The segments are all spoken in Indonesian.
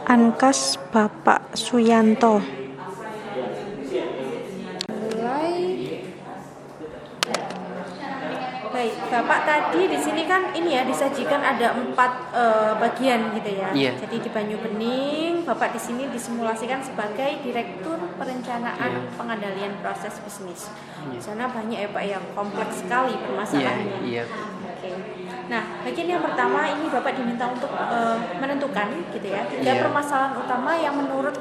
Ankas Bapak Suyanto. Baik, Bapak tadi di sini kan ini ya disajikan ada 4 bagian gitu ya. Iya. Jadi di Banyu Bening, Bapak di sini disimulasikan sebagai Direktur Perencanaan Pengendalian Proses Bisnis. Di sana banyak ya Pak yang kompleks sekali permasalahannya. Iya. Oke. Nah, bagian yang pertama ini Bapak diminta untuk menentukan gitu ya 3 Iya. permasalahan utama yang menurut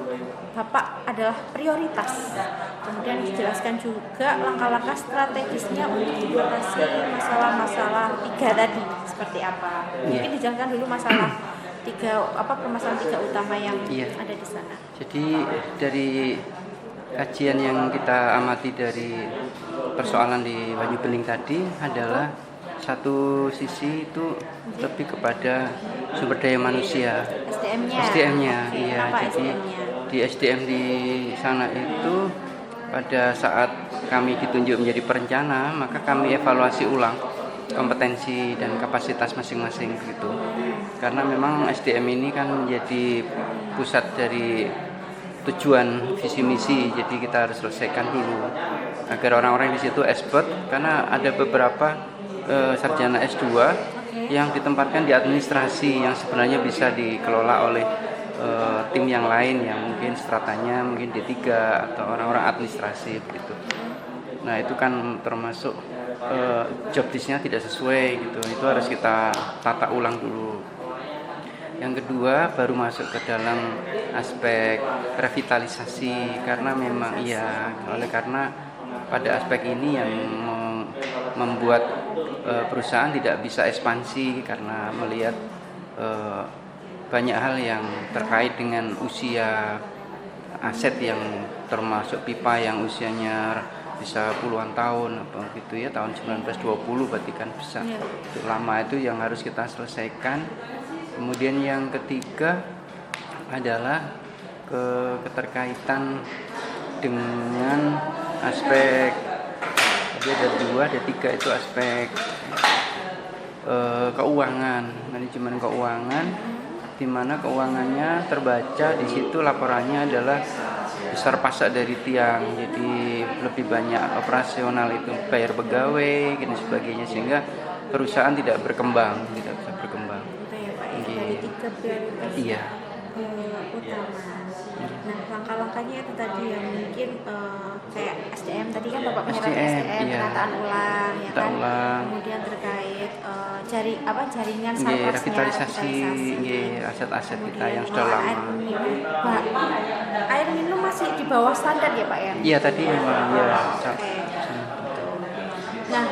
Bapak adalah prioritas. Kemudian dijelaskan juga langkah-langkah strategisnya untuk mengatasi masalah-masalah 3 tadi seperti apa. Mungkin dijelaskan dulu masalah permasalahan 3 utama yang ada di sana. Jadi dari kajian yang kita amati dari persoalan di Banyu Bening tadi adalah satu sisi itu lebih kepada sumber daya manusia. SDM-nya, Oke, iya. apa Jadi SDM-nya? di SDM di sana itu pada saat kami ditunjuk menjadi perencana, maka kami evaluasi ulang kompetensi dan kapasitas masing-masing gitu. Karena memang SDM ini kan menjadi pusat dari tujuan visi misi, jadi kita harus selesaikan dulu agar orang-orang di situ expert, karena ada beberapa sarjana S2 yang ditempatkan di administrasi yang sebenarnya bisa dikelola oleh tim yang lain yang mungkin stratanya mungkin D3 atau orang-orang administrasi begitu. Nah, itu kan termasuk job desk-nya tidak sesuai gitu. Itu harus kita tata ulang dulu. Yang kedua baru masuk ke dalam aspek revitalisasi, karena memang karena pada aspek ini yang membuat perusahaan tidak bisa ekspansi karena melihat banyak hal yang terkait dengan usia aset yang termasuk pipa yang usianya bisa puluhan tahun apa gitu ya, tahun 1920 berarti kan bisa lama, itu yang harus kita selesaikan. Kemudian yang ketiga adalah keterkaitan dengan aspek ada 2, ada 3 itu aspek keuangan, manajemen keuangan, di mana keuangannya terbaca di situ laporannya adalah besar pasak dari tiang, jadi lebih banyak operasional itu bayar pegawai dan sebagainya, sehingga perusahaan tidak bisa berkembang. Itu ya Pak ya, dari 3 prioritas utama. Nah, langkah-langkahnya itu tadi yang mungkin kayak SDM tadi kan Bapak menyerahkan SDM, penataan ulang ya kan. Kemudian terkait jaringan salesnya, revitalisasi aset-aset kita yang sudah lama. Air minum masih di bawah standar ya Pak ya? Iya, tadi memang Nah,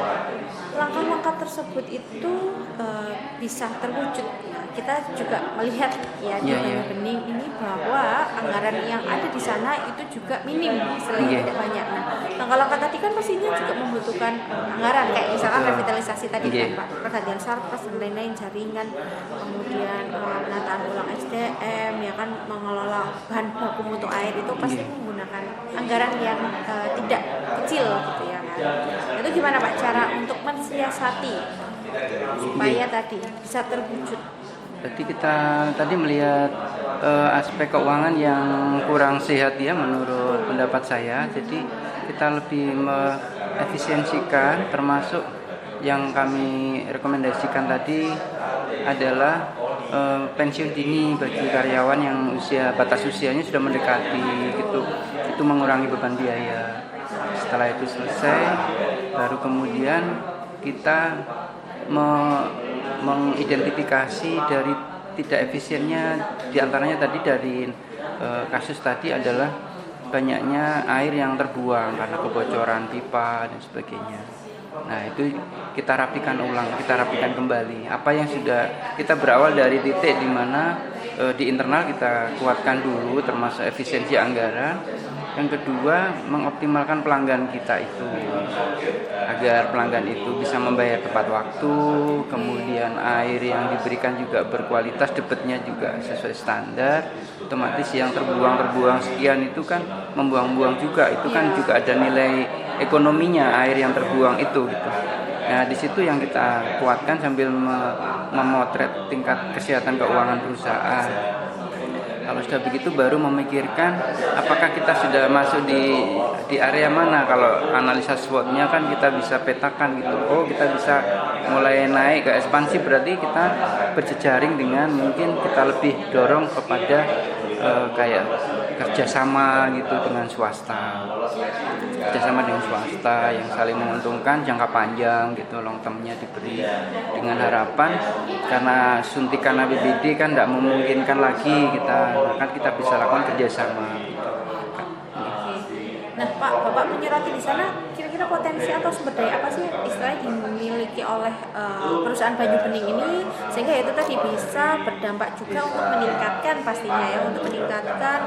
langkah-langkah tersebut itu bisa terwujud. Kita juga melihat ya di Banyu Bening ini bahwa anggaran yang ada di sana itu juga minim, istilahnya tidak banyak. Nah, langkah-langkah tadi kan pastinya juga membutuhkan anggaran, kayak misalkan revitalisasi tadi kan Pak, pergantian sarkas dan lain-lain, jaringan, kemudian penataan ulang SDM, ya kan, mengelola bahan baku mutu air itu pasti menggunakan anggaran yang tidak kecil gitu ya kan. Itu gimana Pak cara untuk mensiasati supaya tadi bisa terwujud? Jadi kita tadi melihat aspek keuangan yang kurang sehat ya menurut pendapat saya. Jadi kita lebih mengefisiensikan, termasuk yang kami rekomendasikan tadi adalah pensiun dini bagi karyawan yang batas usianya sudah mendekati gitu. Itu mengurangi beban biaya. Setelah itu selesai, baru kemudian kita mengidentifikasi dari tidak efisiennya, diantaranya tadi dari kasus tadi adalah banyaknya air yang terbuang karena kebocoran pipa dan sebagainya. Nah, itu kita rapikan ulang, kita rapikan kembali. Apa yang sudah kita berawal dari titik di mana di internal kita kuatkan dulu, termasuk efisiensi anggaran. Yang kedua, mengoptimalkan pelanggan kita itu agar pelanggan itu bisa membayar tepat waktu, kemudian air yang diberikan juga berkualitas, debitnya juga sesuai standar. Otomatis yang terbuang sekian itu kan membuang-buang juga, itu kan juga ada nilai ekonominya air yang terbuang itu gitu. Nah, di situ yang kita kuatkan sambil memotret tingkat kesehatan keuangan perusahaan. Kalau sudah begitu baru memikirkan apakah kita sudah masuk di area mana. Kalau analisa SWOT-nya kan kita bisa petakan gitu. Oh, kita bisa mulai naik ke ekspansi, berarti kita berjejaring dengan mungkin kita lebih dorong kepada kayak kerjasama gitu dengan swasta. Kerjasama dengan swasta yang saling menguntungkan jangka panjang gitu, long term-nya diberi dengan harapan karena suntikan APBD kan tidak memungkinkan lagi kan kita bisa lakukan kerjasama gitu. Nah Pak, Bapak menyoroti di sana kira-kira potensi atau sumber daya apa sih istilahnya dimiliki oleh perusahaan Banyu Bening ini sehingga itu tadi bisa berdampak juga untuk meningkatkan pastinya ya, untuk meningkatkan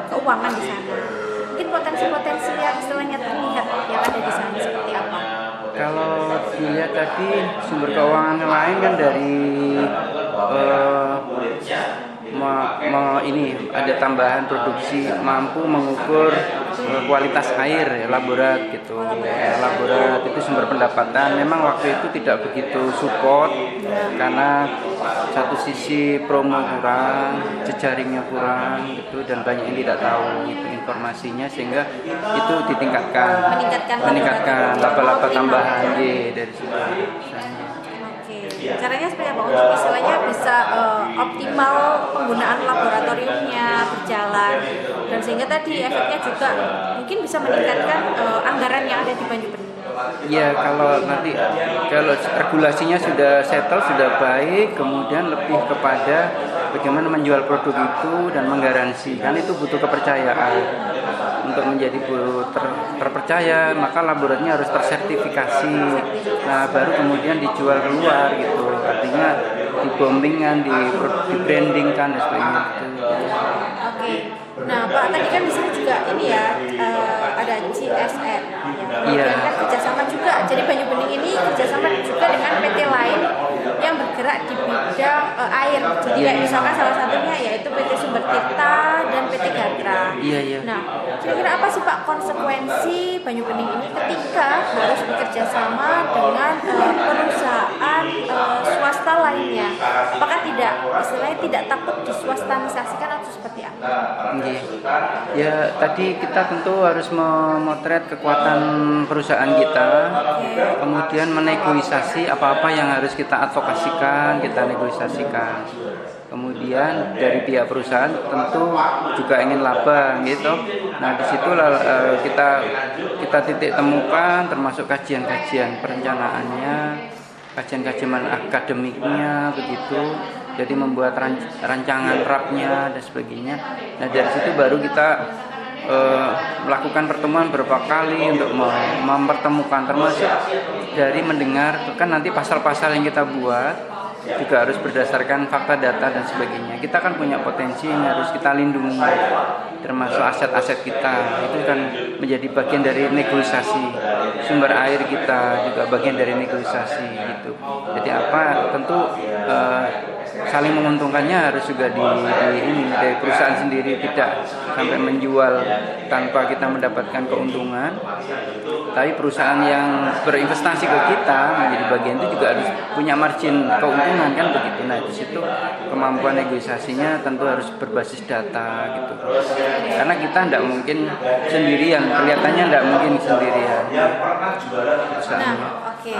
keuangan di sana. Mungkin potensi-potensi yang istilahnya terlihat yang ada di sana seperti apa? Kalau dilihat tadi sumber keuangan lain kan dari ini ada tambahan produksi mampu mengukur kualitas air ya, laborat gitu. Laborat itu sumber pendapatan. Memang waktu itu tidak begitu support karena satu sisi promo kurang, jejaringnya kurang gitu dan banyak yang tidak tahu gitu informasinya sehingga itu meningkatkan laba-laba tambahan dari situ. Caranya seperti apa untuk istilahnya bisa optimal penggunaan laboratoriumnya berjalan dan sehingga tadi efeknya juga mungkin bisa meningkatkan anggaran yang ada di Banyu Bening. Ya kalau regulasinya sudah settle, sudah baik, kemudian lebih kepada bagaimana menjual produk itu dan menggaransi, kan itu butuh kepercayaan. Untuk menjadi terpercaya maka laboratoriumnya harus tersertifikasi. Nah baru kemudian dijual keluar gitu, artinya di bombingan, di brandingkan dan sebagainya gitu. Oke. Nah Pak, tadi kan di sini juga ini ya ada CSR ya. Kan kerjasama juga. Jadi Banyu Bening ini kerjasama juga dengan PT lain yang bergerak di bidang air. Jadi kayak misalkan salah satunya yaitu PT Sumber Tirta dan PT Gatra. Nah, kira-kira apa sih Pak konsekuensi Banyu Bening ini ketika harus bekerjasama dengan perusahaan swasta lainnya? Apakah istilahnya tidak takut diswastanisasikan atau seperti apa? Ya tadi kita tentu harus memotret kekuatan perusahaan kita, kemudian menegosiasi apa-apa yang harus kita advokasikan, kita negosiasikan. Kemudian dari pihak perusahaan tentu juga ingin laba gitu. Nah disitulah kita titik temukan termasuk kajian-kajian perencanaannya, kajian-kajian akademiknya begitu. Jadi membuat rancangan rapnya dan sebagainya. Nah dari situ baru kita melakukan pertemuan beberapa kali untuk mempertemukan, termasuk dari mendengar kan nanti pasal-pasal yang kita buat juga harus berdasarkan fakta, data dan sebagainya. Kita kan punya potensi yang harus kita lindungi, termasuk aset-aset kita. Itu kan menjadi bagian dari negosiasi. Sumber air kita juga bagian dari negosiasi gitu. Jadi tentu saling menguntungkannya harus juga dari perusahaan sendiri, tidak sampai menjual tanpa kita mendapatkan keuntungan. Tapi perusahaan yang berinvestasi ke kita menjadi bagian itu juga harus punya margin keuntungan kan begitu. Nah di situ kemampuan negosiasinya tentu harus berbasis data gitu. Karena kita tidak mungkin sendirian, kelihatannya tidak mungkin sendirian. Oke.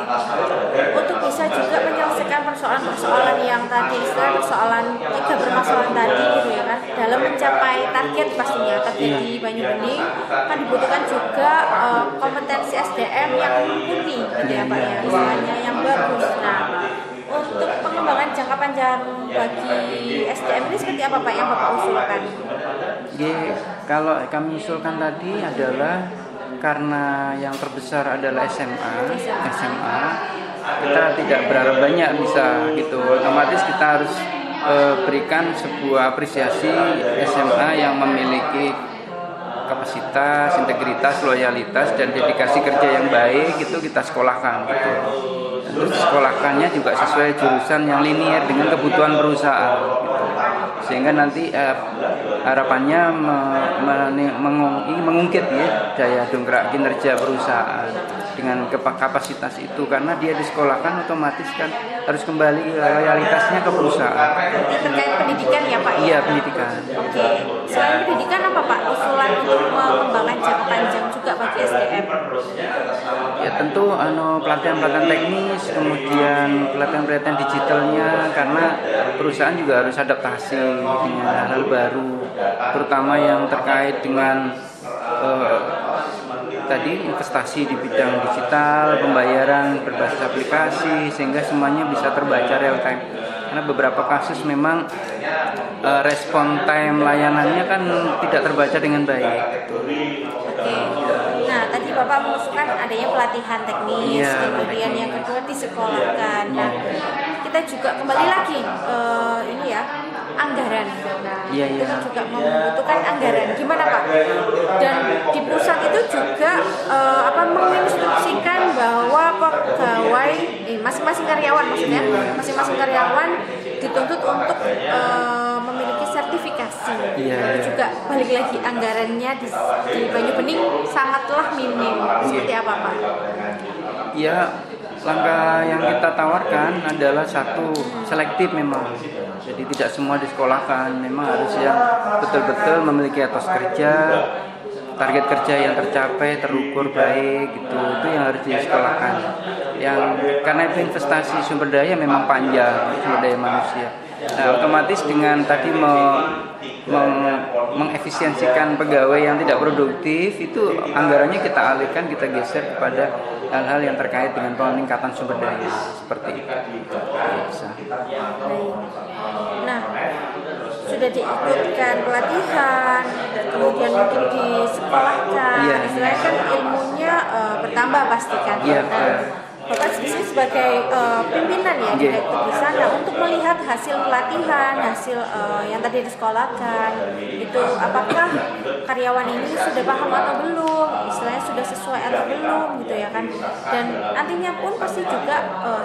Untuk bisa juga menyelesaikan persoalan-persoalan yang tadi, persoalan 3 permasalahan tadi gitu ya kan, dalam mencapai target pastinya target di Banyu Bening kan dibutuhkan juga kompetensi SDM yang mumpuni gitu ya Pak ya, istilahnya yang bagus. Nah untuk pengembangan jangka panjang bagi SDM ini seperti apa Pak yang Bapak usulkan? Kalau kami usulkan tadi adalah karena yang terbesar adalah SMA, kita tidak berharap banyak bisa gitu. Otomatis kita harus berikan sebuah apresiasi SMA yang memiliki kapasitas, integritas, loyalitas dan dedikasi kerja yang baik itu kita sekolahkan gitu. Terus sekolahkannya juga sesuai jurusan yang linear dengan kebutuhan perusahaan gitu. Sehingga nanti harapannya mengungkit ya daya dongkrak kinerja perusahaan dengan kapasitas itu, karena dia disekolahkan otomatis kan harus kembali loyalitasnya ke perusahaan. Berarti terkait pendidikan ya Pak? Iya, pendidikan. Oke, selain pendidikan apa Pak usulan untuk mengembangkan jangka panjang juga bagi SDM? Ya tentu pelatihan-pelatihan teknis, kemudian pelatihan-pelatihan digitalnya, karena perusahaan juga harus adaptasi dengan hal-hal baru, terutama yang terkait dengan tadi investasi di bidang digital, pembayaran berbasis aplikasi, sehingga semuanya bisa terbaca real time. Karena beberapa kasus memang respon time layanannya kan tidak terbaca dengan baik. Oke. Nah, tadi Bapak mengusulkan adanya pelatihan teknis, Iya, kemudian yang kedua disekolahkan. Nah, kita juga kembali lagi ini ya, anggaran. Nah, Iya, itu iya. juga membutuhkan anggaran. Gimana Pak? Dan di pusat itu juga menginstruksikan bahwa pegawai masing-masing karyawan maksudnya, masing-masing karyawan dituntut untuk memiliki sertifikasi. Iya, Itu iya. juga balik lagi anggarannya di Banyu Bening sangatlah minim. Seperti apa Pak? Ya, langkah yang kita tawarkan adalah satu, selektif memang. Jadi tidak semua disekolahkan, memang harus yang betul-betul memiliki etos kerja, target kerja yang tercapai, terukur baik gitu. Itu yang harus disekolahkan. Karena itu investasi sumber daya memang panjang, sumber daya manusia. Nah, otomatis dengan tadi mengefisiensikan pegawai yang tidak produktif, itu anggarannya kita alihkan, kita geser kepada hal-hal yang terkait dengan peningkatan sumber daya seperti itu. Bisa. Baik. Nah, sudah diikutkan pelatihan, kemudian mungkin disekolahkan, Iya. istilahnya kan ilmunya bertambah pastikan. Iya, Nah, betul. Bapak di sini sebagai pimpinan ya, Iya. direktur di sana, untuk melihat hasil pelatihan, hasil yang tadi disekolahkan, itu apakah karyawan ini sudah paham atau belum, istilahnya sudah sesuai atau belum gitu ya kan. Dan nantinya pun pasti juga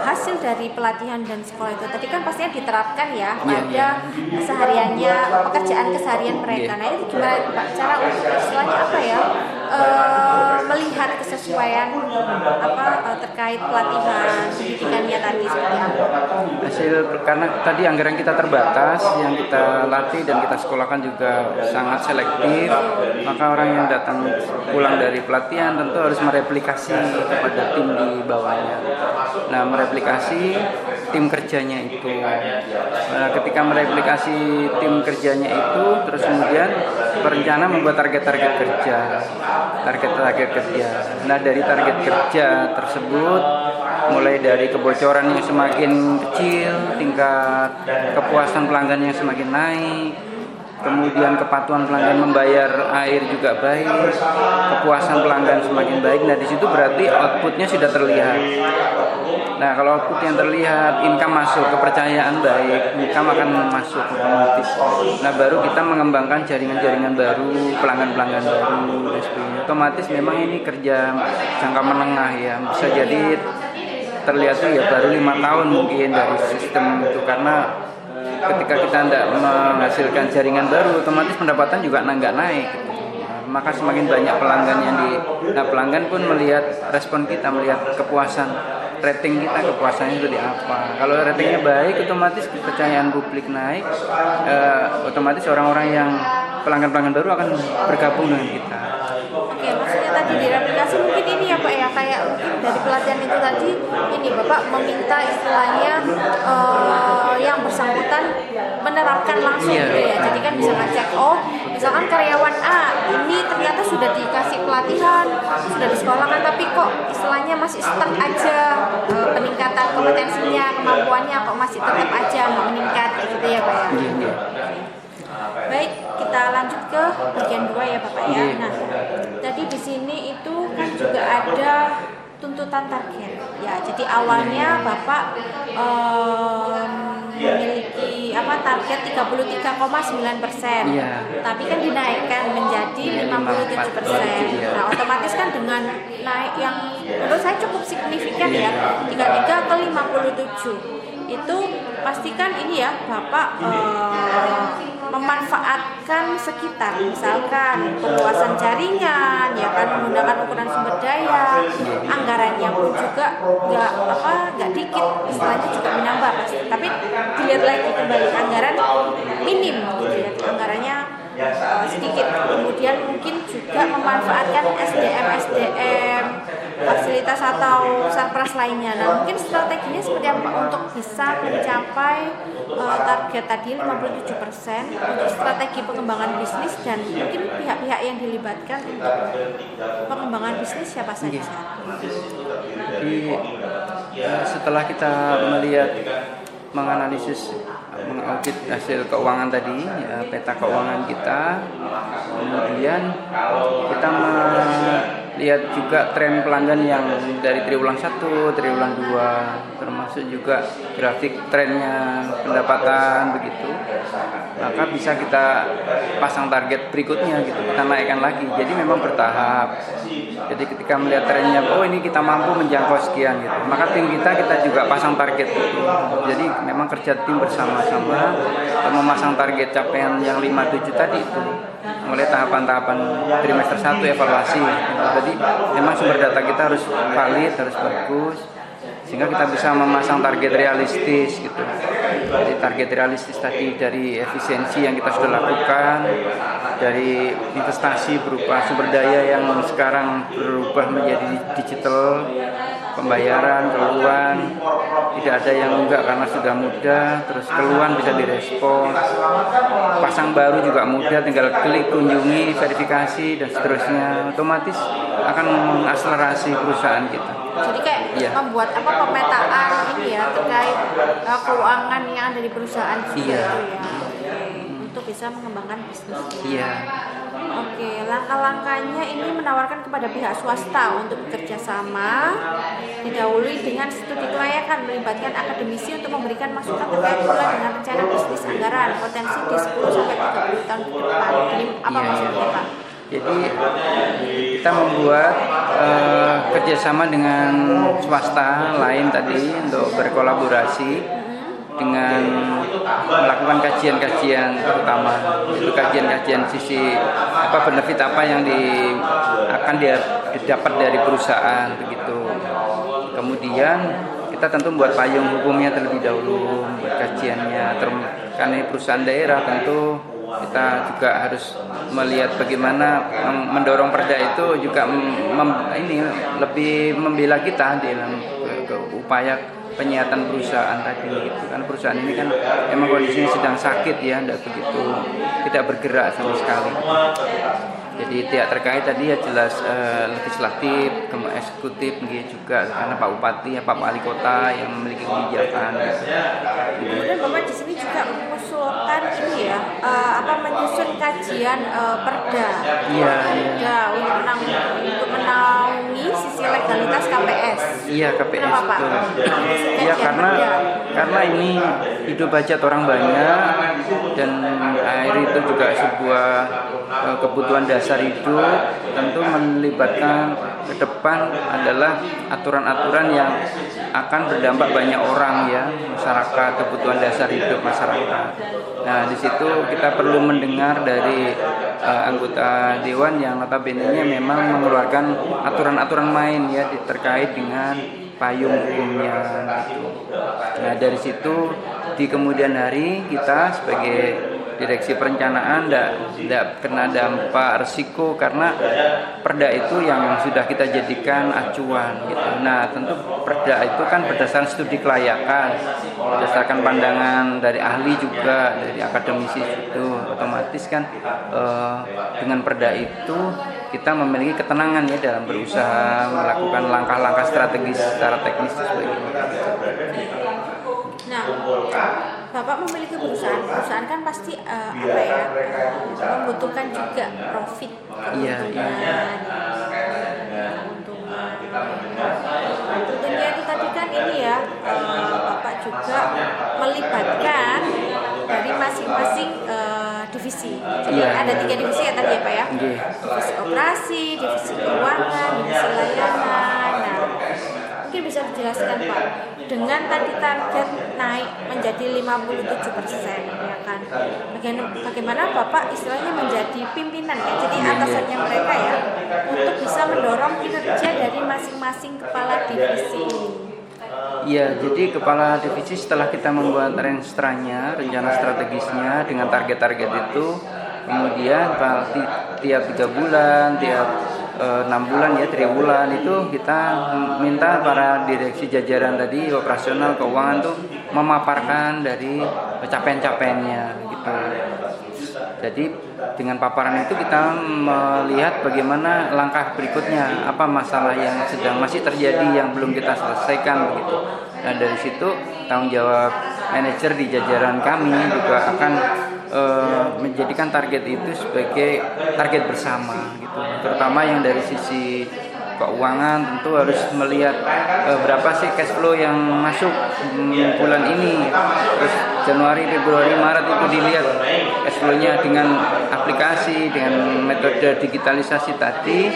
hasil dari pelatihan dan sekolah itu tadi kan pastinya diterapkan ya Iya, pada kesehariannya, pekerjaan keseharian mereka. Iya. Nah itu gimana Pak, cara untuk istilahnya apa ya, melihat kesesuaian terkait pelatihan pendidikannya tadi seperti apa? Hasil, karena tadi anggaran kita terbatas, yang kita latih dan kita sekolahkan juga sangat selektif, maka orang yang datang pulang dari pelatihan tentu harus mereplikasi kepada tim di bawahnya. Nah, mereplikasi tim kerjanya itu. Nah, ketika mereplikasi tim kerjanya itu, terus kemudian berencana membuat target-target kerja. Nah, dari target kerja tersebut, mulai dari kebocoran yang semakin kecil, tingkat kepuasan pelanggan yang semakin naik, kemudian kepatuhan pelanggan membayar air juga baik, kepuasan pelanggan semakin baik. Nah, di situ berarti outputnya sudah terlihat. Nah, kalau output yang terlihat, income masuk, kepercayaan baik, income akan masuk otomatis. Nah, baru kita mengembangkan jaringan-jaringan baru, pelanggan-pelanggan baru, dan sebagainya. Otomatis memang ini kerja jangka menengah ya, bisa jadi terlihat tuh ya baru 5 tahun mungkin dari sistem itu, karena ketika kita tidak menghasilkan jaringan baru, otomatis pendapatan juga nggak naik. Maka semakin banyak pelanggan pelanggan pun melihat respon kita, melihat kepuasan, rating kita, kepuasannya itu di apa. Kalau ratingnya baik, otomatis kepercayaan publik naik, otomatis orang-orang yang pelanggan-pelanggan baru akan bergabung dengan kita. Oke, maksudnya tadi direplikasi mungkin ini ya Pak ya, kayak mungkin dari pelatihan itu tadi ini Bapak meminta istilahnya yang bersangkutan menerapkan langsung Iya. gitu ya. Jadi kan bisa ngecek, oh misalkan karyawan A ini ternyata sudah dikasih pelatihan, sudah disekolahkan, tapi kok istilahnya masih stuck aja, peningkatan kompetensinya, kemampuannya kok masih tetap aja nggak meningkat kayak gitu ya Pak ya. Iya. Baik, kita lanjut ke bagian 2 ya Bapak ya. Iya. Nah, tadi di sini itu kan juga ada tuntutan target. Ya, jadi awalnya Bapak memiliki target 33,9%. Iya. Tapi kan dinaikkan menjadi 57%. Iya. Nah, otomatis kan dengan naik yang menurut saya cukup signifikan ya, 33 ke 57. Itu pastikan ini ya Bapak memanfaatkan memperhatikan sekitar, misalkan penguasaan jaringan, ya kan, menggunakan ukuran sumber daya, anggarannya pun juga nggak dikit, istilahnya juga menambah pasti. Tapi dilihat lagi kembali anggaran minim, gitu ya, anggarannya sedikit. Kemudian mungkin juga memanfaatkan SDM fasilitas atau sarpras lainnya. Nah, mungkin strateginya seperti apa untuk bisa mencapai target tadi 57% untuk strategi pengembangan bisnis, dan mungkin pihak-pihak yang dilibatkan untuk pengembangan bisnis siapa saja? Jadi setelah kita melihat, menganalisis, mengaudit hasil keuangan tadi, peta keuangan kita, kemudian kita melihat juga tren pelanggan yang dari triwulan 1, triwulan 2, termasuk juga grafik trennya pendapatan begitu, maka bisa kita pasang target berikutnya gitu, kita naikkan lagi. Jadi memang bertahap. Jadi ketika melihat trennya, oh ini kita mampu menjangkau sekian gitu, maka tim kita juga pasang target gitu. Jadi memang kerja tim bersama-sama untuk memasang target capaian yang 57 tadi itu, mulai tahapan-tahapan trimester 1 evaluasi. Jadi memang sumber data kita harus valid, harus bagus, sehingga kita bisa memasang target realistis gitu. Jadi target realistis tadi dari efisiensi yang kita sudah lakukan, dari investasi berupa sumber daya yang sekarang berubah menjadi digital, pembayaran, keluhan, tidak ada yang enggak karena sudah mudah, terus keluhan bisa direspon, pasang baru juga mudah, tinggal klik, kunjungi, verifikasi, dan seterusnya, otomatis akan mengakselerasi perusahaan kita. Jadi kayak membuat pemetaan ini ya terkait keuangan yang ada di perusahaan juga itu ya. Untuk bisa mengembangkan bisnisnya. Iya. Oke, langkah-langkahnya ini menawarkan kepada pihak swasta untuk bekerja sama, didahului dengan studi kelayakan, melibatkan akademisi untuk memberikan masukan terkait pula dengan rencana bisnis anggaran potensi di 10-30 tahun ke depan. Ini apa maksudnya, Pak? Jadi kita membuat kerjasama dengan swasta lain tadi untuk berkolaborasi dengan melakukan kajian-kajian, terutama itu kajian-kajian sisi benefit apa yang akan didapat dari perusahaan begitu. Kemudian kita tentu membuat payung hukumnya terlebih dahulu, buat kajiannya, karena ini perusahaan daerah tentu kita juga harus melihat bagaimana mendorong perda itu juga lebih membela kita dalam upaya penyihatan perusahaan tadi gitu kan. Perusahaan ini kan emang kondisinya sedang sakit ya, tidak bergerak sama sekali. Jadi pihak terkait tadi ya jelas legislatif, eksekutif juga, karena Pak Bupati, Pak Wali Kota yang memiliki kebijakan. Kemudian Bapak di sini juga mengusulkan ini ya, menyusun kajian perda. Iya. Untuk menaungi sisi legalitas KPS. Iya, KPS itu. Iya, karena ini hidup hajat orang banyak, dan air itu juga sebuah kebutuhan dasar hidup. Tentu melibatkan ke depan adalah aturan-aturan yang akan berdampak banyak orang ya, masyarakat, kebutuhan dasar hidup masyarakat. Nah, di situ kita perlu mendengar dari anggota dewan yang notabene-nya memang mengeluarkan aturan-aturan main ya terkait dengan payung hukumnya gitu. Nah, dari situ di kemudian hari kita sebagai direksi perencanaan tidak kena dampak resiko, karena perda itu yang sudah kita jadikan acuan gitu. Nah, tentu perda itu kan berdasarkan studi kelayakan, berdasarkan pandangan dari ahli juga, dari akademisi itu, otomatis kan dengan perda itu kita memiliki ketenangan ya dalam berusaha melakukan langkah-langkah strategis secara teknis dan sebagainya. Nah, Bapak memiliki perusahaan kan pasti membutuhkan juga profit, keuntungan. Tentunya itu tadi kan ini ya, Bapak juga melibatkan dari masing-masing divisi. Jadi ada 3 divisi ya tadi ya Pak ya. Divisi operasi, divisi keuangan, divisi layanan. Nah, mungkin mungkin bisa dijelaskan Pak, dengan tadi target naik menjadi 57%, ya kan? Bagaimana Bapak istilahnya menjadi pimpinan ya, jadi atasannya mereka ya, untuk bisa mendorong kinerja dari masing-masing kepala divisi ini. Iya, jadi kepala divisi setelah kita membuat rencana strategisnya dengan target-target itu, kemudian tiap 3 bulan, tiap 6 bulan ya, 3 bulan itu kita minta para direksi jajaran tadi, operasional, keuangan tuh memaparkan dari capaian-capaiannya gitu. Jadi dengan paparan itu kita melihat bagaimana langkah berikutnya, apa masalah yang sedang masih terjadi yang belum kita selesaikan begitu. Nah dari situ tanggung jawab manajer di jajaran kami juga akan menjadikan target itu sebagai target bersama gitu. Terutama yang dari sisi keuangan tentu harus melihat berapa sih cash flow yang masuk bulan ini, terus Januari, Februari, Maret itu dilihat cash flow-nya dengan aplikasi, dengan metode digitalisasi tadi,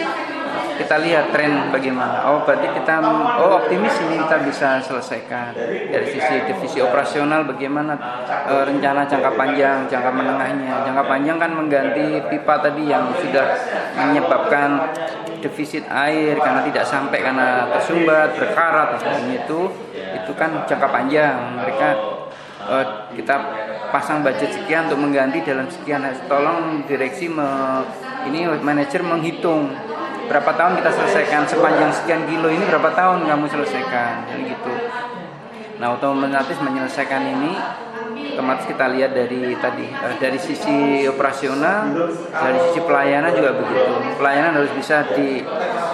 kita lihat tren bagaimana. Berarti kita optimis ini kita bisa selesaikan. Dari sisi divisi operasional bagaimana rencana jangka panjang, jangka menengahnya. Jangka panjang kan mengganti pipa tadi yang sudah menyebabkan defisit air karena tidak sampai, karena tersumbat, berkarat, dan itu kan jangka panjang. Mereka kita pasang budget sekian untuk mengganti dalam sekian. Tolong direksi ini manajer menghitung berapa tahun kita selesaikan, sepanjang sekian kilo ini berapa tahun kamu selesaikan, jadi gitu. Nah otomatis menyelesaikan ini otomatis kita lihat dari sisi operasional, dari sisi pelayanan juga begitu. Pelayanan harus bisa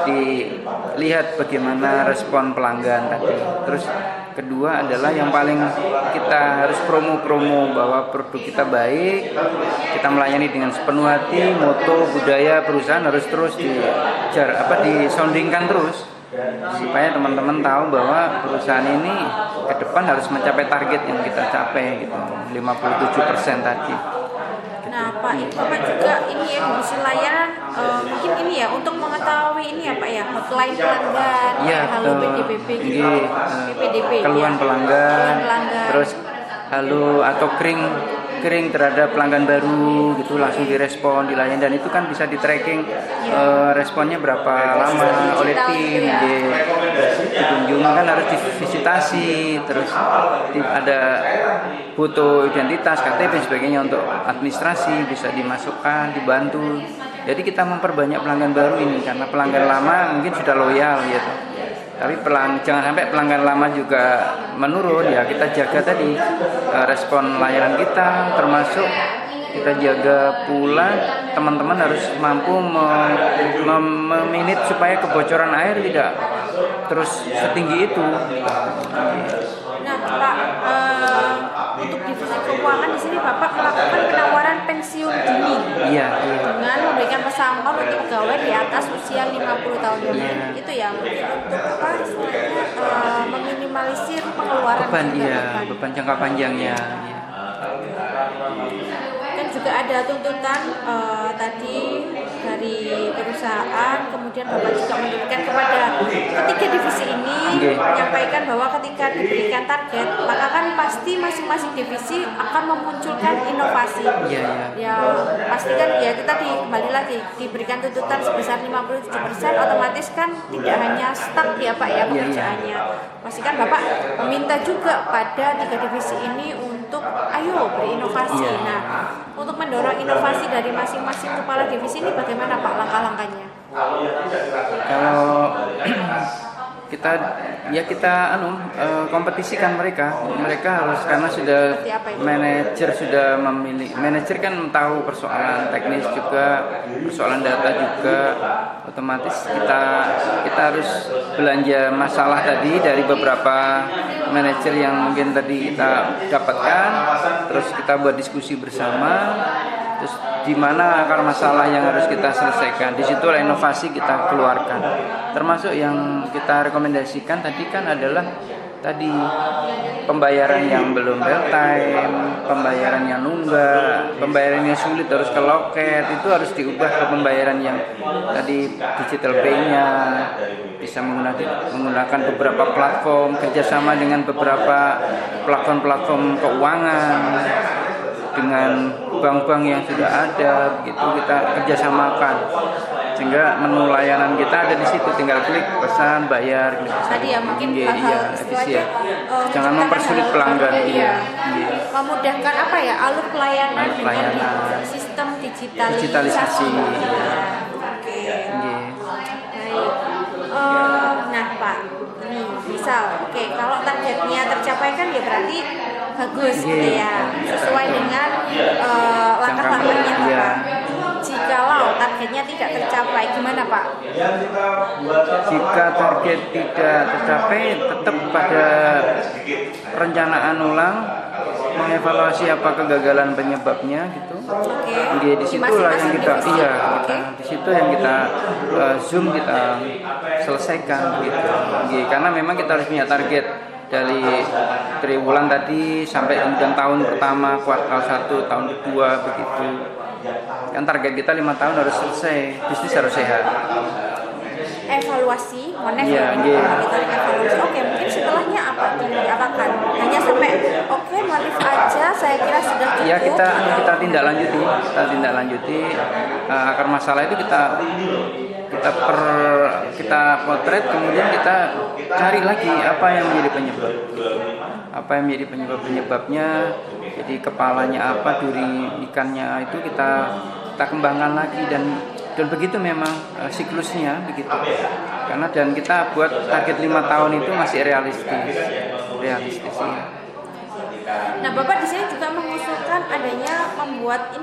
dilihat bagaimana respon pelanggan tadi. Terus kedua adalah yang paling kita harus promo bahwa produk kita baik, kita melayani dengan sepenuh hati, moto budaya perusahaan harus terus disoundingkan terus supaya teman-teman tahu bahwa perusahaan ini ke depan harus mencapai target yang kita capai gitu, 57% tadi. Nah Pak, Bapak juga ini ya divisi layanan, mungkin ini ya untuk mengetahui ini ya Pak ya, hotline pelanggan, ya, halo PDBB gitu, PPDB keluhan ya. pelanggan, terus halo atau kering terhadap pelanggan baru gitu langsung direspon, dilayani, dan itu kan bisa di tracking responnya berapa lama oleh tim, dikunjungi kan harus divisitasi, terus ada foto identitas, KTP sebagainya untuk administrasi bisa dimasukkan, dibantu. Jadi kita memperbanyak pelanggan baru ini karena pelanggan lama mungkin sudah loyal gitu. Tapi jangan sampai pelanggan lama juga menurun ya, kita jaga tadi respon layanan kita, termasuk kita jaga pula teman-teman harus mampu memanage supaya kebocoran air tidak terus setinggi itu. Nah Pak, untuk divisi keuangan di sini Bapak melakukan penawaran pensiun dini. Iya. Dengan memberikan pesangon untuk pegawai di atas usia 50 tahun. Itu ya mungkin untuk apa istilahnya meminimalisir pengeluaran beban jangka panjangnya. Kan juga ada tuntutan tadi dari perusahaan, kemudian Bapak juga memberikan kepada ketiga divisi ini menyampaikan bahwa ketika diberikan target maka kan pasti masing-masing divisi akan memunculkan inovasi. Ya pasti kan ya kita kembali lagi diberikan tuntutan sebesar 57%, otomatis kan tidak hanya stuck ya Pak ya pekerjaannya. Pasti kan Bapak meminta juga pada tiga divisi ini untuk ayo berinovasi. Nah untuk mendorong inovasi dari masing-masing kepala divisi ini bagaimana Pak langkah-langkahnya? Kalau kita kompetisikan mereka harus, karena sudah manajer kan tahu persoalan teknis juga, persoalan data juga, otomatis kita harus belanja masalah tadi dari beberapa manajer yang mungkin tadi kita dapatkan, terus kita buat diskusi bersama, terus di mana akar masalah yang harus kita selesaikan, di situlah inovasi kita keluarkan. Termasuk yang kita rekomendasikan tadi kan adalah tadi pembayaran yang belum real time, pembayaran yang nunggak, pembayaran yang sulit harus ke loket, itu harus diubah ke pembayaran yang tadi digital pay-nya, bisa menggunakan beberapa platform, kerjasama dengan beberapa platform-platform keuangan, dengan bank-bank yang sudah ada, begitu kita kerjasamakan, sehingga menu layanan kita ada di situ, tinggal klik pesan, bayar, klik pesan. Tadi ya mungkin Iya, efisien. Jangan mempersulit pelanggan. Iya. Memudahkan apa ya, alur pelayanan dengan sistem digitalisasi. Oke. Baik. Nah Pak, ini misal, kalau targetnya tercapai kan ya berarti bagus gitu ya, sesuai dengan langkah-langkahnya Pak. Jikalau targetnya tidak tercapai, gimana Pak? Jika target tidak tercapai, tetap pada perencanaan ulang, mengevaluasi apa kegagalan penyebabnya gitu. Di situlah yang kita, di situ yang kita zoom, kita selesaikan gitu. Karena memang kita harus punya target dari triwulan tadi sampai kemudian tahun pertama, kuartal 1, tahun kedua begitu. Kan target kita 5 tahun harus selesai, bisnis harus sehat. Evaluasi, evaluasi. Oke, mungkin setelahnya apa diapakan? Hanya sampai motif aja, saya kira sudah cukup. Ya, kita tindak lanjuti. Akar masalah itu kita potret, kemudian kita cari lagi apa yang menjadi penyebab. Apa yang menjadi penyebabnya, jadi kepalanya apa, duri ikannya itu kita kembangkan lagi, dan begitu memang siklusnya begitu. Karena dan kita buat target 5 tahun itu masih realistis ya. Nah, Bapak di sini juga mengusulkan adanya membuat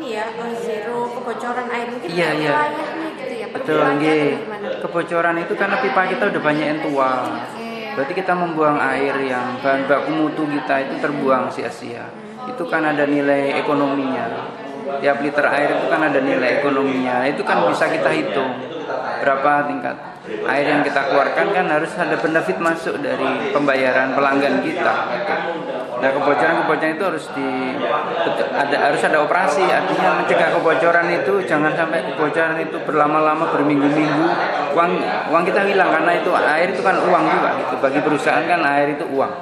zero kebocoran air, mungkin wilayahnya gitu ya. Betul, kebocoran itu karena pipa kita udah banyak yang tua. Berarti kita membuang air yang bahan baku mutu kita itu terbuang sia-sia. Itu kan ada nilai ekonominya. Tiap liter air itu kan ada nilai ekonominya. Itu kan bisa kita hitung berapa tingkat air yang kita keluarkan, kan harus ada benefit masuk dari pembayaran pelanggan kita. Nah, kebocoran itu harus ada operasi, artinya mencegah kebocoran itu, jangan sampai kebocoran itu berlama-lama, berminggu-minggu, uang kita hilang, karena itu air itu kan uang juga gitu. Bagi perusahaan kan air itu uang,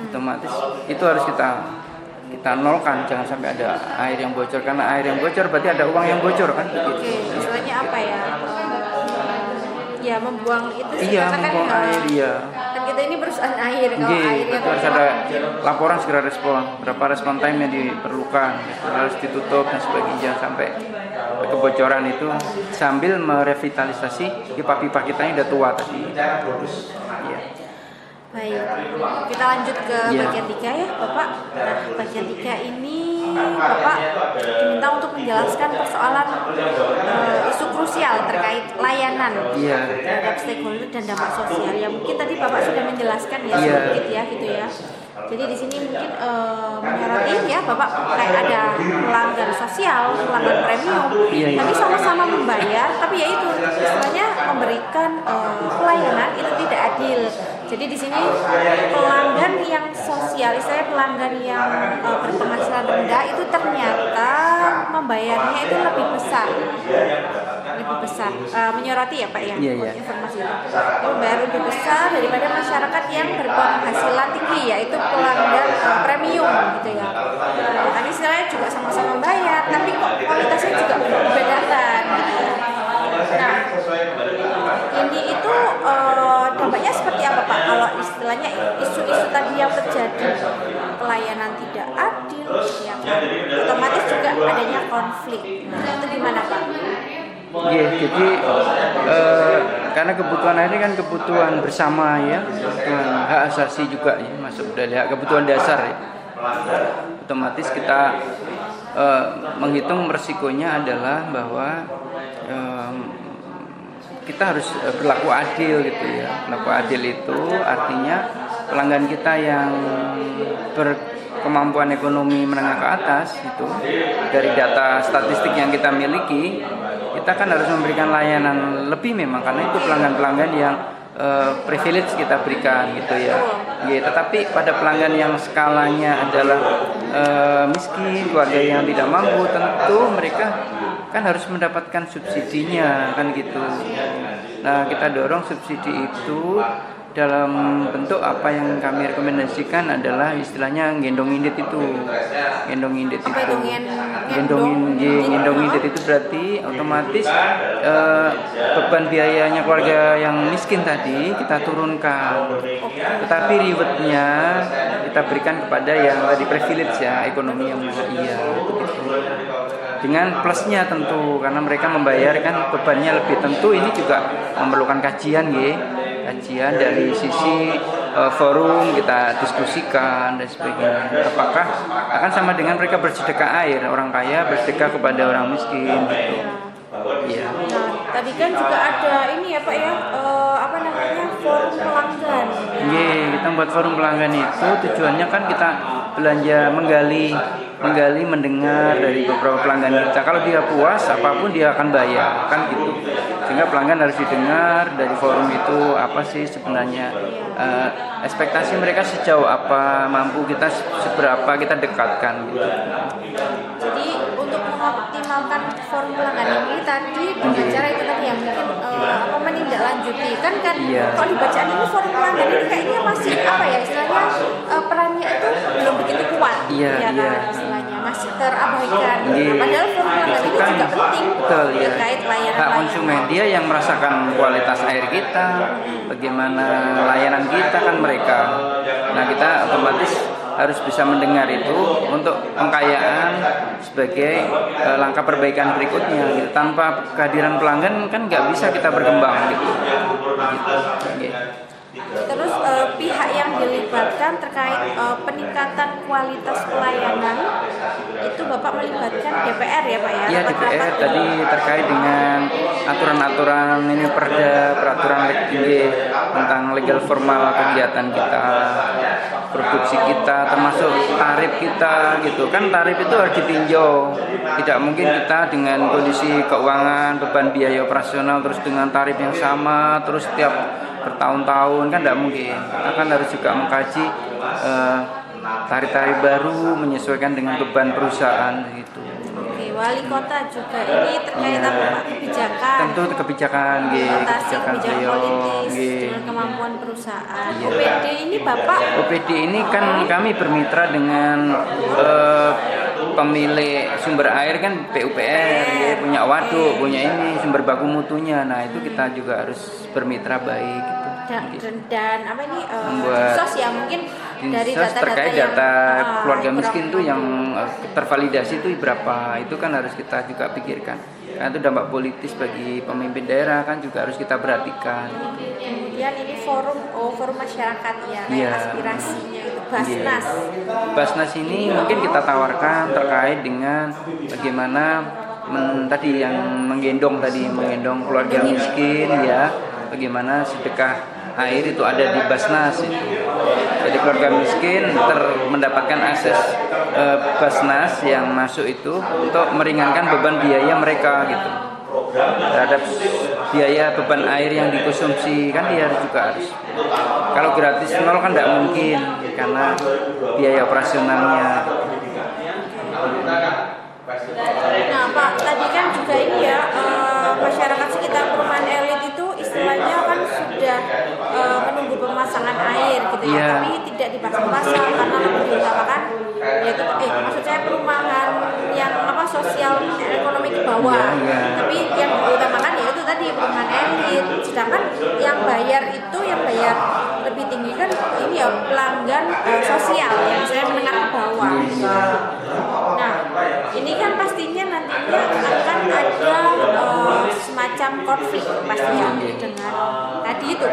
otomatis itu harus kita nolkan, jangan sampai ada air yang bocor, karena air yang bocor berarti ada uang yang bocor kan. Oke, istilahnya apa ya? Ya, membuang itu membuang air, kan kita ini perusahaan air, kalau airnya harus ada laporan, segera respon, berapa respon time yang diperlukan, harus ditutup dan sebagainya sampai kebocoran itu, sambil merevitalisasi pipa-pipa kita yang udah tua tadi. Baik, kita lanjut ke bagian 3 ya Bapak. Nah, bagian 3 ini Bapak diminta untuk menjelaskan persoalan isu krusial terkait layanan terhadap stakeholder dan dampak sosial. Ya mungkin tadi Bapak sudah menjelaskan sedikit gitu ya. Jadi di sini mungkin menyoroti ya Bapak, kayak ada pelanggan sosial, pelanggan premium, tapi sama-sama membayar, tapi ya itu istilahnya memberikan pelayanan itu tidak adil. Jadi di sini pelanggan yang sosial, istilahnya pelanggan yang berpenghasilan rendah itu ternyata membayarnya itu lebih besar, menyoroti ya Pak ya, informasi itu membayar lebih besar daripada masyarakat yang berpenghasilan tinggi, yaitu pelanggan premium gitu ya. Kan istilahnya juga sama-sama membayar, tapi kok kualitasnya juga dibedakan gitu ya. Nah, ini itu dampaknya seperti apa Pak? Kalau istilahnya isu-isu tadi yang terjadi, pelayanan tidak adil, ya kan? Otomatis juga adanya konflik. Nah, itu gimana Pak? Jadi karena kebutuhan ini kan kebutuhan bersama ya, kebutuhan hak asasi juga ya, masuk dari hak kebutuhan dasar ya. Otomatis kita menghitung resikonya adalah bahwa kita harus berlaku adil gitu ya. Berlaku adil itu artinya pelanggan kita yang berkemampuan ekonomi menengah ke atas itu, dari data statistik yang kita miliki, kita kan harus memberikan layanan lebih memang, karena itu pelanggan-pelanggan yang privilege kita berikan gitu ya. Ya, tetapi pada pelanggan yang skalanya adalah miskin, keluarga yang tidak mampu, tentu mereka kan harus mendapatkan subsidinya kan gitu. Nah, kita dorong subsidi itu dalam bentuk apa yang kami rekomendasikan adalah istilahnya gendong indit itu. Gendong indit Apa itu. Gendong indit itu berarti otomatis beban biayanya keluarga yang miskin tadi kita turunkan. Tetapi rewardnya kita berikan kepada yang tadi privilege ya, ekonomi yang iya begitu. Dengan plusnya tentu karena mereka membayarkan bebannya lebih, tentu ini juga memerlukan kajian ya. Kajian dari sisi forum kita diskusikan dan sebagainya. Apakah akan sama dengan mereka bersedekah air, orang kaya bersedekah kepada orang miskin gitu. Iya. Nah, tadi kan juga ada ini ya Pak ya, apa namanya, forum pelanggan. Iya, kita buat forum pelanggan itu tujuannya kan kita belanja menggali mendengar dari beberapa pelanggan kita. Kalau dia puas apapun dia akan bayar kan gitu. Sehingga pelanggan harus didengar dari forum itu apa sih sebenarnya ekspektasi mereka sejauh apa, mampu kita seberapa kita dekatkan gitu. Jadi untuk mengoptimalkan forum pelanggan ini tadi dengan cara itu tadi yang mungkin apa menindaklanjuti kan kalau dibacaan ini forum pelanggan ini kayaknya masih apa ya istilahnya perannya itu belum begitu kuat ya kan istilahnya masih terabaikan. Padahal forum pelanggan ini juga penting terkait layanan hak konsumen, dia yang merasakan kualitas air kita, bagaimana layanan kita kan mereka. Nah, kita otomatis harus bisa mendengar itu untuk pengkayaan sebagai langkah perbaikan berikutnya gitu. Tanpa kehadiran pelanggan kan nggak bisa kita berkembang gitu. Terus pihak yang dilibatkan terkait peningkatan kualitas pelayanan itu Bapak melibatkan DPR ya Pak ya? Iya, DPR tadi terkait dengan aturan-aturan ini peraturan tentang legal formal kegiatan kita, produksi kita, termasuk tarif kita gitu kan. Tarif itu harus ditinjau, tidak mungkin kita dengan kondisi keuangan beban biaya operasional terus dengan tarif yang sama terus setiap bertahun-tahun kan tidak mungkin. Kita kan harus juga mengkaji tarif-tarif baru menyesuaikan dengan beban perusahaan gitu. Oke, wali kota juga ini terkait apa Pak? Kebijakan. Kebijakan kebijakan politis dengan kemampuan perusahaan. OPD ini Bapak? OPD ini kan kami bermitra dengan pemilik sumber air kan PUPR punya waduk, punya ini sumber baku mutunya. Nah, itu kita juga harus bermitra baik gitu. Dan apa ini membuat sos ya mungkin dari data-data terkait yang data keluarga miskin tuh yang tervalidasi itu berapa, itu kan harus kita juga pikirkan. Karena itu dampak politis bagi pemimpin daerah kan juga harus kita perhatikan. Kemudian ini forum masyarakat ya, aspirasinya itu Basnas. Basnas ini mungkin kita tawarkan terkait dengan bagaimana tadi yang menggendong keluarga miskin ya, bagaimana sedekah air itu ada di Basnas itu. Jadi keluarga miskin mendapatkan akses Basnas yang masuk itu untuk meringankan beban biaya mereka gitu. Terhadap biaya beban air yang dikonsumsi kan dia juga harus. Kalau gratis nol kan tidak mungkin karena biaya operasionalnya. Nah Pak, tadi kan juga ini ya masyarakat sekitar perumahan elit itu istilahnya kan sudah menunggu pemasangan air gitu ya, tapi tidak dipasang-pasang karena lebih diutamakan yaitu maksud saya perumahan yang sosial ekonomi di bawah, tapi yang diutamakan yaitu tadi perumahan elit, sedangkan yang bayar lebih tinggi kan ini ya pelanggan sosial yang saya menengah ke bawah. Nah ini kan pastinya nantinya akan ada semacam konflik pastinya dengan tadi itu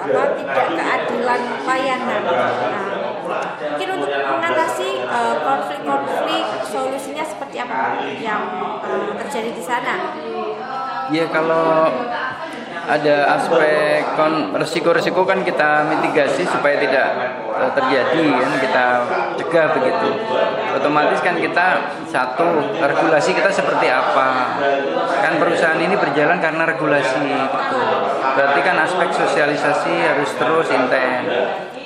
tidak keadilan layanan. Nah, mungkin untuk mengatasi konflik-konflik solusinya seperti apa yang terjadi di sana? Ya kalau ada aspek resiko-resiko kan kita mitigasi supaya tidak terjadi kan, kita cegah begitu. Otomatis kan kita regulasi kita seperti apa, kan perusahaan ini berjalan karena regulasi gitu. Berarti kan aspek sosialisasi harus terus intens.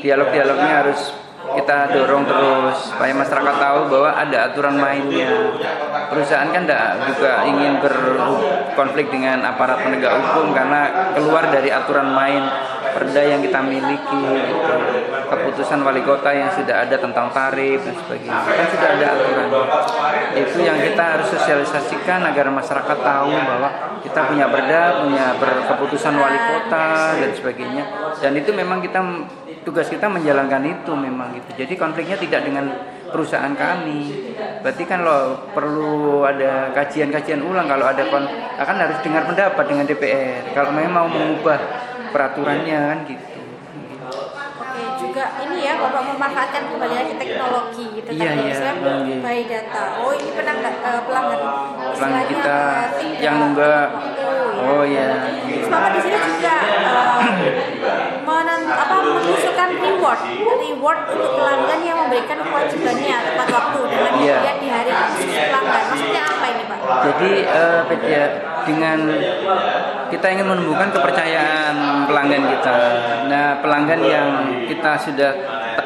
dialog-dialognya harus kita dorong terus supaya masyarakat tahu bahwa ada aturan mainnya. Perusahaan kan juga ingin berkonflik dengan aparat penegak hukum karena keluar dari aturan main perda yang kita miliki gitu. Keputusan wali kota yang sudah ada tentang tarif dan sebagainya kan sudah ada aturan. Itu yang kita harus sosialisasikan agar masyarakat tahu bahwa kita punya perda, punya keputusan wali kota dan sebagainya. Dan itu memang tugas kita menjalankan itu memang gitu. Jadi konfliknya tidak dengan perusahaan kami. Berarti kan lo perlu ada kajian-kajian ulang kalau ada akan harus dengar pendapat dengan DPR. Kalau memang mau mengubah peraturannya kan gitu. Oke, juga ini ya Bapak memanfaatkan kembali lagi teknologi gitu kan. Misalnya by data. Oh, ini pelanggan kita yang nunggak. Oh ya. Terus Bapak di sini juga mengusulkan reward untuk pelanggan yang memberikan kewajibannya tepat waktu dengan kemudian di hari khusus pelanggan. Maksudnya apa ini Pak? Jadi dengan kita ingin menumbuhkan kepercayaan pelanggan kita. Nah, pelanggan yang kita sudah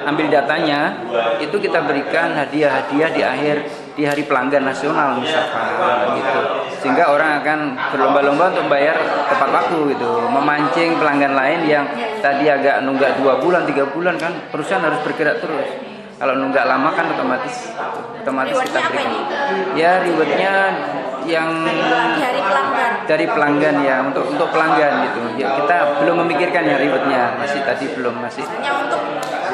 ambil datanya itu kita berikan hadiah-hadiah di hari pelanggan nasional misalkan gitu. Sehingga orang akan berlomba-lomba untuk bayar tepat waktu gitu. Memancing pelanggan lain yang tadi agak nunggak 2 bulan, 3 bulan kan perusahaan harus bergerak terus. Kalau nunggak lama kan otomatis kita berikan. Ya rewardnya yang dari pelanggan ya untuk pelanggan gitu. Ya kita belum memikirkan ya rewardnya masih hanya untuk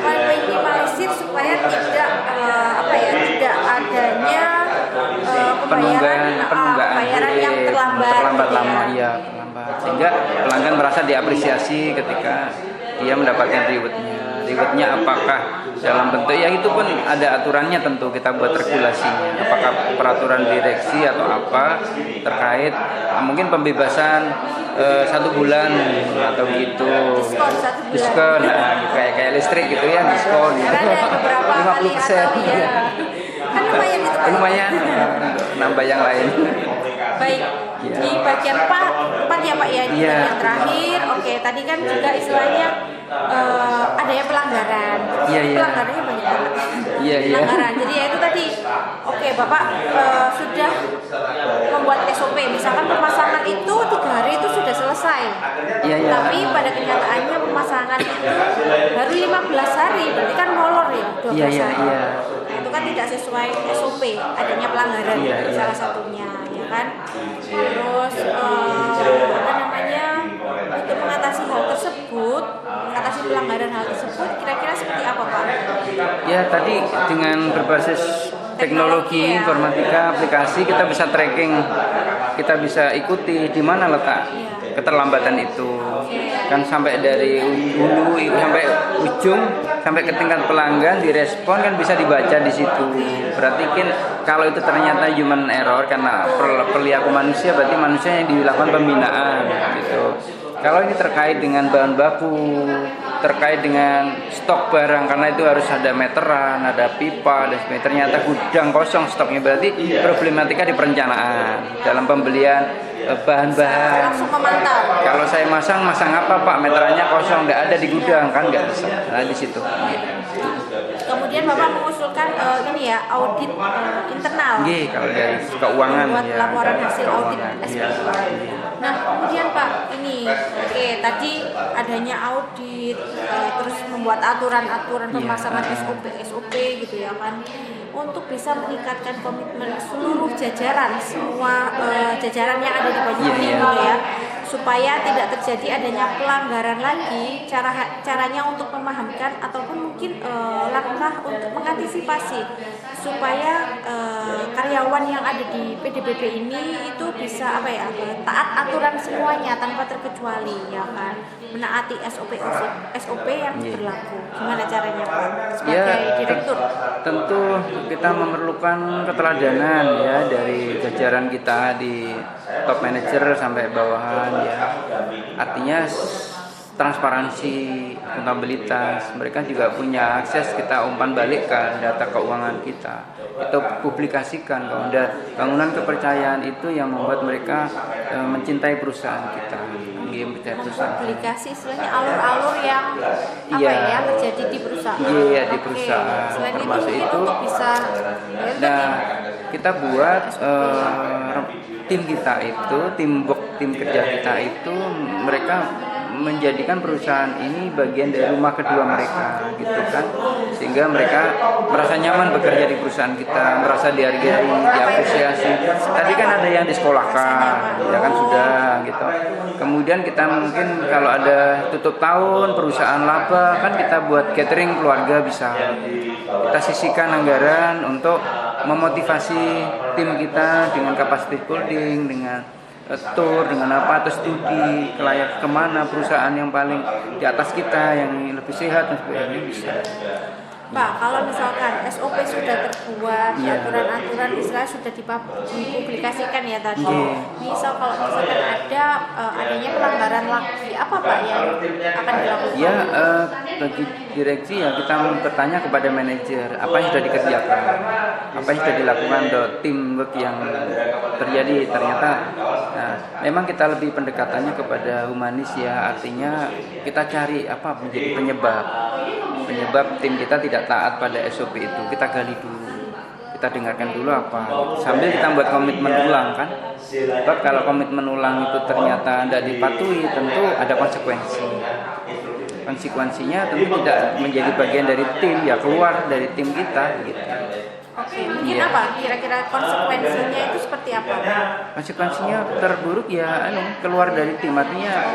meminimalisir supaya tidak adanya pembayaran yang terlambat lama ya sehingga pelanggan merasa diapresiasi ketika dia mendapatkan rewardnya apakah dalam bentuk ya itu pun ada aturannya, tentu kita buat regulasinya apakah peraturan direksi atau apa terkait mungkin pembebasan 1 bulan atau gitu diskon kayak listrik gitu ya diskon gitu. 50% ya. Kan lumayan nambah yang lain. Baik, di bagian 4 ya Pak ya, di bagian terakhir. Oke, tadi kan juga istilahnya adanya pelanggaran. Pelanggarannya banyak banget. Pelanggaran. Jadi ya itu tadi. Oke, Bapak sudah membuat SOP. Misalkan pemasangan itu 3 hari itu sudah selesai. Tapi pada kenyataannya pemasangan itu baru 15 hari. Berarti kan molor ya 12 hari. Itu kan tidak sesuai SOP, adanya pelanggaran salah satunya ya kan. Terus untuk mengatasi pelanggaran hal tersebut kira-kira seperti apa Pak? Ya tadi dengan berbasis teknologi informatika aplikasi kita bisa tracking, kita bisa ikuti di mana letak keterlambatan itu kan sampai dari hulu sampai ujung sampai ke tingkat pelanggan direspon kan bisa dibaca di situ. Berarti kan kalau itu ternyata human error karena perilaku manusia berarti manusia yang dilakukan pembinaan gitu. Kalau ini terkait dengan bahan baku, terkait dengan stok barang karena itu harus ada meteran, ada pipa dan sebagainya. Ternyata gudang kosong stoknya berarti problematika di perencanaan dalam pembelian bahan-bahan. Kalau saya masang apa Pak? Meterannya kosong, nggak ada di gudang kan nggak bisa. Nah di situ. Kemudian Bapak mengusulkan audit internal. Kalau dari keuangan buat laporan hasil audit SPK. Nah kemudian Pak tadi adanya audit, terus membuat aturan-aturan pemasangan SOP gitu ya kan, untuk bisa meningkatkan komitmen seluruh jajaran, semua jajaran yang ada di Banyuwangi gitu ya, supaya tidak terjadi adanya pelanggaran lagi. Caranya untuk memahamkan ataupun mungkin langkah untuk mengantisipasi supaya karyawan yang ada di PDBB ini itu bisa taat aturan semuanya tanpa terkecuali ya kan, menaati SOP yang berlaku. Gimana caranya Pak sebagai direktur? Tentu kita memerlukan keteladanan ya dari jajaran kita di top manager sampai bawahan ya. Artinya transparansi, akuntabilitas. Mereka juga punya akses, kita umpan balikkan data keuangan kita, kita publikasikan. Kalau ada bangunan kepercayaan itu yang membuat mereka mencintai perusahaan kita. Mencintai perusahaan. Publikasi istilahnya alur-alur yang Iya. yang terjadi di perusahaan. Iya, di Oke. perusahaan. Selain itu Termasuk mungkin itu, untuk bisa nah, kita buat tim kita itu, tim kerja kita itu, mereka menjadikan perusahaan ini bagian dari rumah kedua mereka, gitu kan, sehingga mereka merasa nyaman bekerja di perusahaan kita, merasa dihargai, diapresiasi. Tadi kan ada yang disekolahkan, ya kan sudah, gitu. Kemudian kita mungkin kalau ada tutup tahun, perusahaan laba, kan kita buat catering keluarga bisa. Kita sisihkan anggaran untuk memotivasi tim kita dengan capacity building, dengan tour, dengan apa, atau studi kelayak kemana perusahaan yang paling di atas kita, yang lebih sehat dan sebagainya bisa. Pak, kalau misalkan SOP sudah terbuat, Iya. aturan-aturan istilah sudah dipublikasikan ya tadi. Iya. Misal kalau misalkan ada adanya pelanggaran lagi, apa Pak yang akan dilakukan? Ya, bagi direksi ya kita bertanya kepada manajer apa yang sudah dikerjakan, apa yang sudah dilakukan untuk teamwork yang terjadi. Ternyata, nah, memang kita lebih pendekatannya kepada humanis ya, artinya kita cari apa menjadi penyebab tim kita tidak taat pada SOP itu. Kita gali dulu, kita dengarkan dulu apa, sambil kita buat komitmen ulang kan. Sebab kalau komitmen ulang itu ternyata tidak dipatuhi, tentu ada konsekuensinya tentu tidak menjadi bagian dari tim, ya keluar dari tim kita gitu. Oke, mungkin Iya. apa? Kira-kira konsekuensinya itu seperti apa? Konsekuensinya terburuk ya keluar dari tim, artinya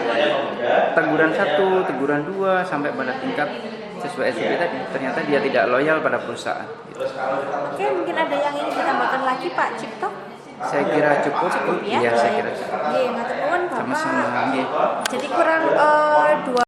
teguran 1, teguran 2 sampai pada tingkat sesuai SOP tadi. Ternyata dia tidak loyal pada perusahaan gitu. Oke, mungkin ada yang ingin ditambahkan lagi Pak Cipto? Saya kira cukup. Ya? Iya, saya kira cukup. Iya, ngatur nuwun Bapak. Sama-sama. Nggih. Jadi kurang 2